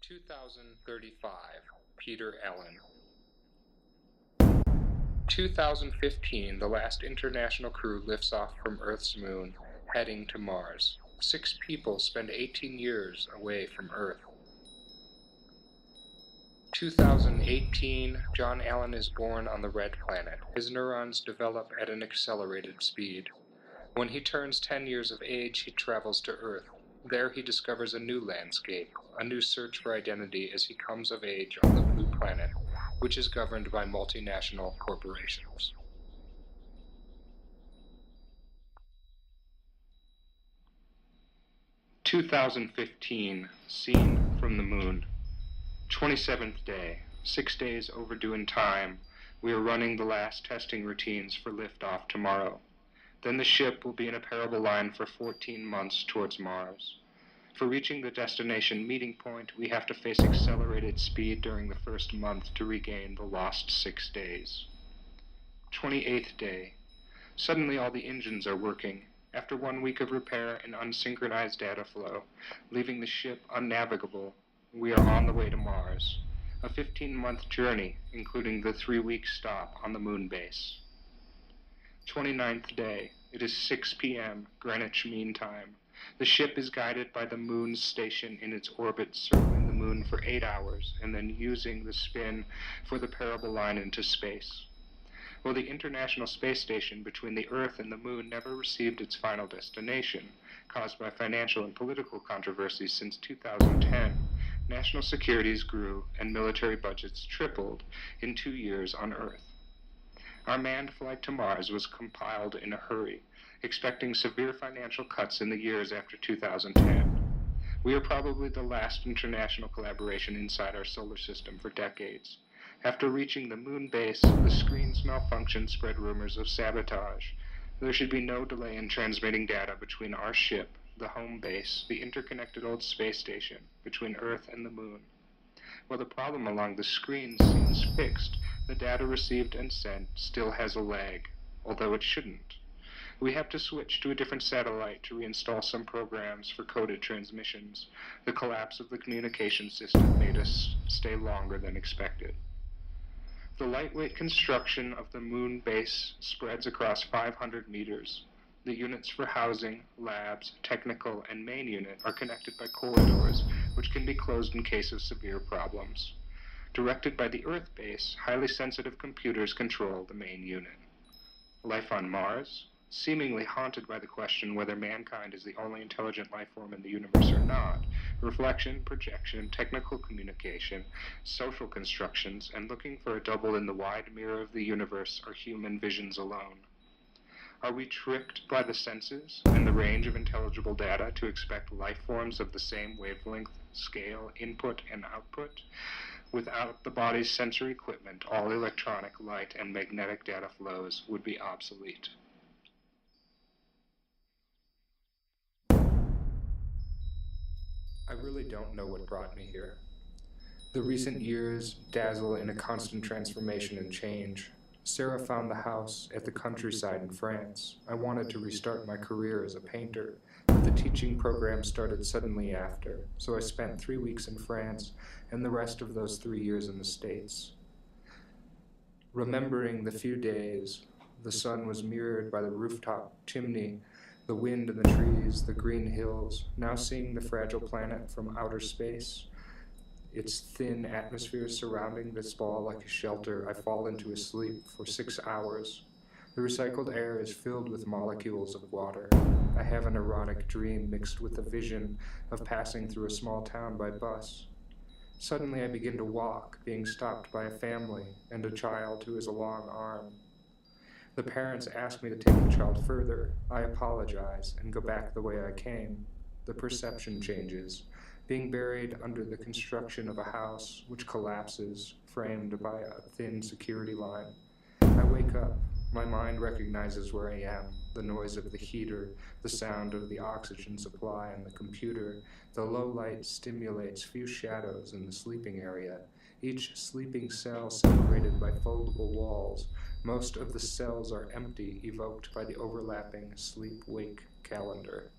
2035, Peter Allen. 2015, the last international crew lifts off from Earth's moon, heading to Mars. 6 people spend 18 years away from Earth. 2018, John Allen is born on the Red Planet. His neurons develop at an accelerated speed. When he turns 10 years of age, he travels to Earth. There he discovers a new landscape, a new search for identity as he comes of age on the blue planet, which is governed by multinational corporations. (2015) Scene from the Moon. 27th day. 6 days overdue in time. We are running the last testing routines for liftoff tomorrow. Then the ship will be in a parabol line for 14 months towards Mars. For reaching the destination meeting point, we have to face accelerated speed during the first month to regain the lost 6 days. 28th day. Suddenly all the engines are working. After 1 week of repair and unsynchronized data flow, leaving the ship unnavigable, we are on the way to Mars. A 15-month journey, including the 3-week stop on the moon base. 29th day. It is 6 p.m. Greenwich Mean Time. The ship is guided by the moon's station in its orbit, circling the moon for 8 hours, and then using the spin for the parabol line into space. While the International Space Station between the Earth and the moon never received its final destination, caused by financial and political controversies since 2010, national securities grew and military budgets tripled in 2 years on Earth. Our manned flight to Mars was compiled in a hurry, expecting severe financial cuts in the years after 2010. We are probably the last international collaboration inside our solar system for decades. After reaching the moon base, the screen's malfunction spread rumors of sabotage. There should be no delay in transmitting data between our ship, the home base, the interconnected old space station, between Earth and the moon. While the problem along the screen seems fixed, the data received and sent still has a lag, although it shouldn't. We have to switch to a different satellite to reinstall some programs for coded transmissions. The collapse of the communication system made us stay longer than expected. The lightweight construction of the moon base spreads across 500 meters. The units for housing, labs, technical, and main unit are connected by corridors, which can be closed in case of severe problems. Directed by the Earth base, highly sensitive computers control the main unit. Life on Mars? Seemingly haunted by the question whether mankind is the only intelligent life form in the universe or not, reflection, projection, technical communication, social constructions, and looking for a double in the wide mirror of the universe are human visions alone. Are we tricked by the senses and the range of intelligible data to expect life forms of the same wavelength, scale, input, and output? Without the body's sensory equipment, all electronic, light, and magnetic data flows would be obsolete. I really don't know what brought me here. The recent years dazzle in a constant transformation and change. Sarah found the house at the countryside in France. I wanted to restart my career as a painter, but the teaching program started suddenly after, so I spent 3 weeks in France and the rest of those 3 years in the States. Remembering the few days, the sun was mirrored by the rooftop chimney, the wind and the trees, the green hills, now seeing the fragile planet from outer space, its thin atmosphere surrounding this ball like a shelter, I fall into a sleep for 6 hours. The recycled air is filled with molecules of water. I have an erotic dream mixed with a vision of passing through a small town by bus. Suddenly I begin to walk, being stopped by a family and a child who has a long arm. The parents ask me to take the child further. I apologize and go back the way I came. The perception changes, being buried under the construction of a house which collapses, framed by a thin security line. I wake up. My mind recognizes where I am, the noise of the heater, the sound of the oxygen supply and the computer. The low light stimulates few shadows in the sleeping area, each sleeping cell separated by foldable walls. Most of the cells are empty, evoked by the overlapping sleep-wake calendar.